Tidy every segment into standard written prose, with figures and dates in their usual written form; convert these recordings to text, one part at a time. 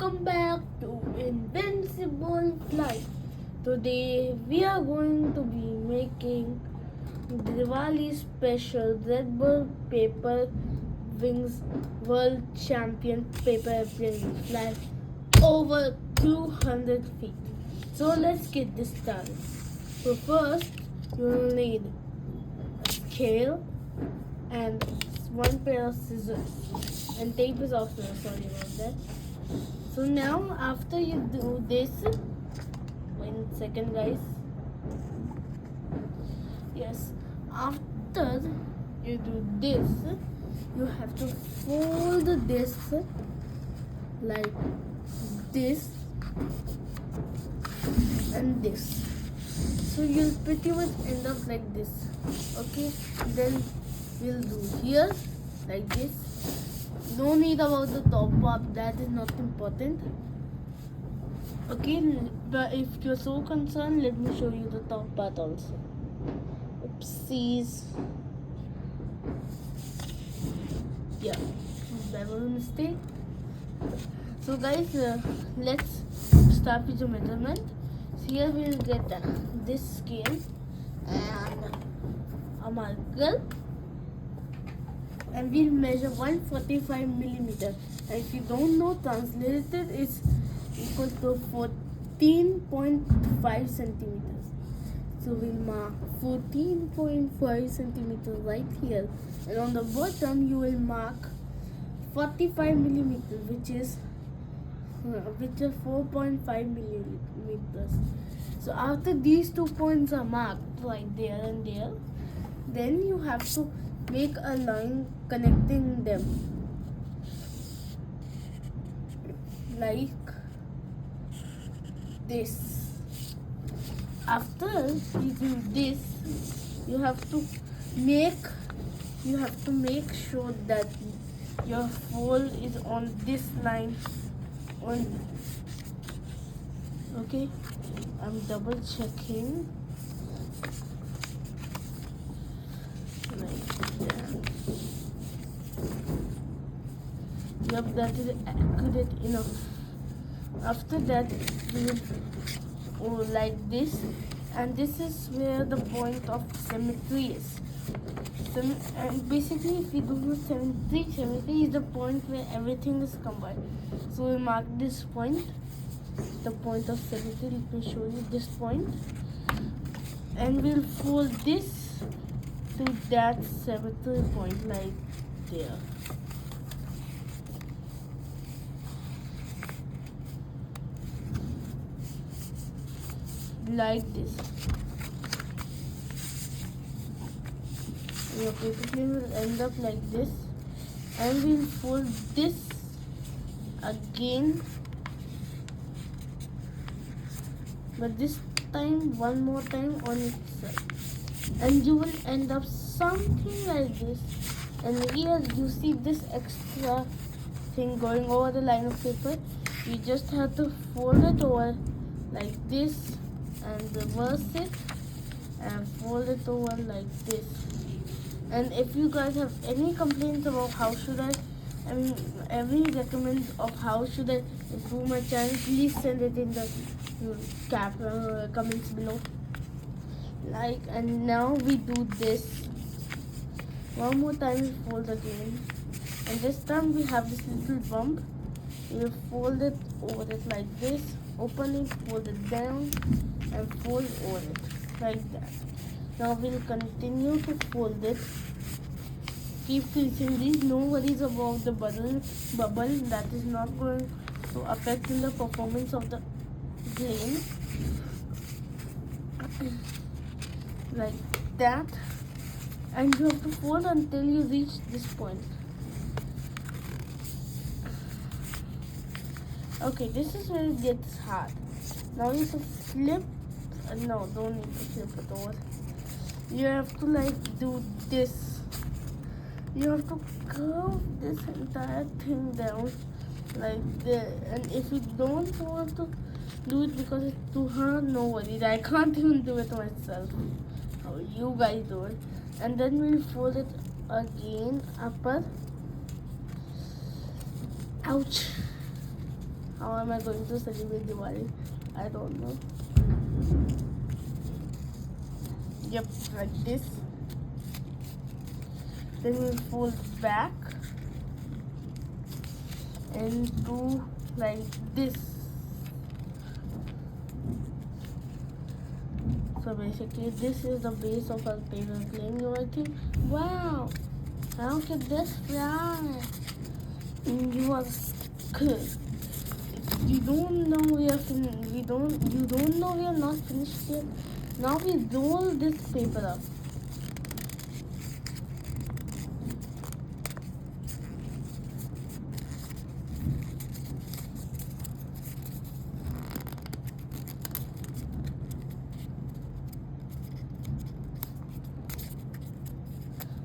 welcome back to Invincible Flight. Today we are going to be making Diwali special Red Bull Paper Wings World Champion paper airplane fly over 200 feet. So let's get this started. So first you will need a scale and one pair of scissors, and tape is optional, sorry about that. So now after you do this, wait a second guys, yes, after you do this, you have to fold this like this and this, so you'll pretty much end up like this. Okay, then we'll do here like this. No need about the top part, that is not important. Okay, but if you're so concerned, let me show you the top part also. Oopsies. Yeah, that was a mistake. So guys, let's start with the measurement. So here we'll get this scale and a marker, and we'll measure 145 millimeter. And if you don't know, translated is equal to 14.5 centimeters. So we'll mark 14.5 centimeters right here, and on the bottom you will mark 45 millimeters, which is 4.5 millimeters. So after these 2 points are marked right there and there, then you have to make a line connecting them like this. After you do this, you have to make sure that your fold is on this line only. Okay, I'm double checking. Yep, that is accurate enough. After that, you will go like this, and this is where the point of symmetry is. And basically, if you do not symmetry is the point where everything is combined. So we mark this point, the point of symmetry. Let me show you this point, and we'll fold this to that symmetry point like there. Like this. Your paper plane will end up like this, and we'll fold this again, but this time one more time on its side, and you will end up something like this. And here you see this extra thing going over the line of paper. You just have to fold it over like this and reverse it and fold it over like this. And if you guys have any complaints about how should any recommend of how should I improve my channel, please send it in the comments below. And now we do this one more time. We fold again, and this time we have this little bump. We'll fold it over it like this, open it, fold it down, and fold over it like that. Now we'll continue to fold it. Keep creasing these. No worries about the bubble. That is not going to affect in the performance of the plane. Like that. And you have to fold until you reach this point. Okay, this is where it gets hard. Now you have to flip. No, don't need to flip it over. You have to do this. You have to curve this entire thing down like this. And if you don't want to do it because it's too hard, no worries. I can't even do it myself. How you guys do it. And then we'll fold it again upper. Ouch. How am I going to celebrate Diwali? I don't know. Yep, like this. Then we fold back and do like this. So basically this is the base of our aeroplane. You might think, wow, how can this fly? And you are scared. You don't know we are you don't know we are not finished yet. Now we roll this paper up.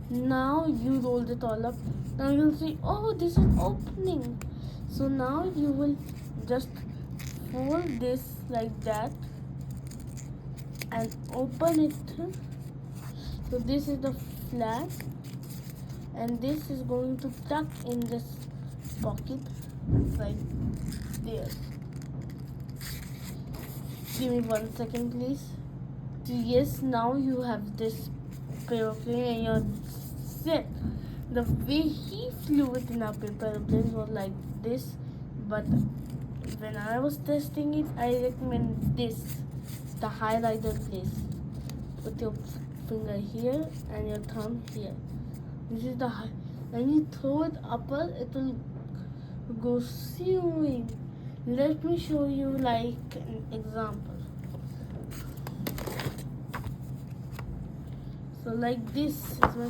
Now you roll it all up. Now you'll see, oh, this is opening. So now you will just fold this like that and open it. So this is the flag, and this is going to tuck in this pocket like there. Give me 1 second, please. So yes, now you have this aeroplane and you're set. The way he flew it in our paper airplanes was like this, but when I was testing it, I recommend this, the highlighter place. Put your finger here and your thumb here. This is the when you throw it upper, it will go swinging. Let me show you like an example. So like this is my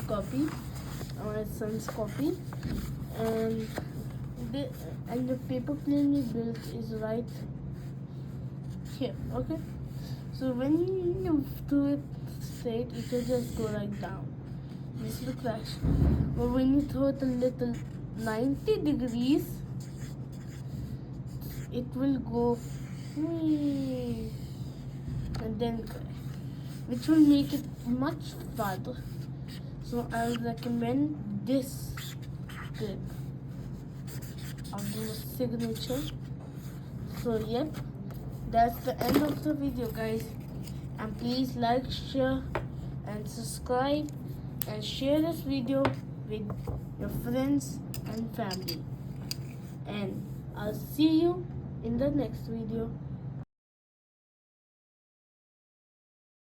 copy, my son's copy, and the paper plane we built is right here. Okay, so when you do it straight, it will just go like down. This will crash. But when you throw it a little 90 degrees, it will go and then crash, which will make it much farther. So I would recommend this grip. I'll do a signature. So yep, that's the end of the video, guys. And please like, share and subscribe and share this video with your friends and family. And I'll see you in the next video.